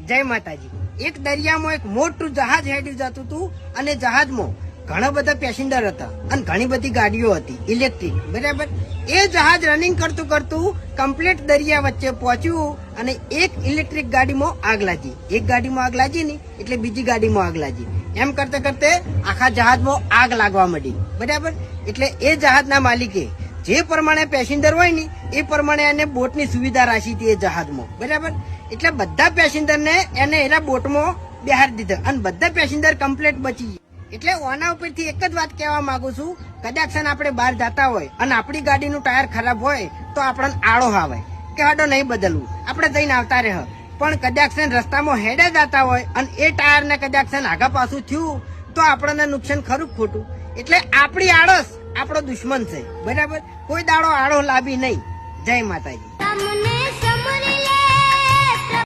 જય માતાજી. એક દરિયામાં એક મોટું જહાજ હેડ્યું જતું હતું અને જહાજમાં ઘણા બધા પેસેન્જર હતા અને ઘણી બધી ગાડીઓ હતી ઇલેક્ટ્રિક, બરાબર. એ જહાજ રનિંગ કરતું કરતું કમ્પ્લીટ દરિયા વચ્ચે પહોંચ્યું અને એક ઇલેક્ટ્રિક ગાડીમાં આગ લાગી. એક ગાડીમાં આગ લાગી ને એટલે બીજી ગાડીમાં આગ લાગી. એમ કરતે કરતે આખા જહાજમાં આગ લાગવા માંડી, બરાબર. એટલે એ જહાજના માલિકે જે પ્રમાણે પેસેન્જર હોય ને એ પ્રમાણે એને બોટની સુવિધા રાખી હતી એ જહાજમાં, બરાબર. એટલે બધા પેસેન્જરને એને એના બોટમાં બેહાડી દીધા અને બધા પેસેન્જર કમ્પ્લીટ બચી ગયા. એટલે ઓના ઉપરથી એક જ વાત કહેવા માંગુ છું, કદાચ આપણે બહાર જતા હોય અને આપણી ગાડીનું ટાયર ખરાબ હોય તો આપણને આળો આવે કે હાડો નહીં બદલવું, આપણે જઈને આવતા રહે. પણ કદાચ રસ્તામાં હેડે જતા હોય અને એ ટાયર ને કદાચ આગા પાછું થયું તો આપણને નુકસાન ખરું ખોટું. એટલે આપણી આળસ આપણો દુશ્મન છે, બરાબર. કોઈ દાડો આળો લાવી નહીં. જય માતાજી.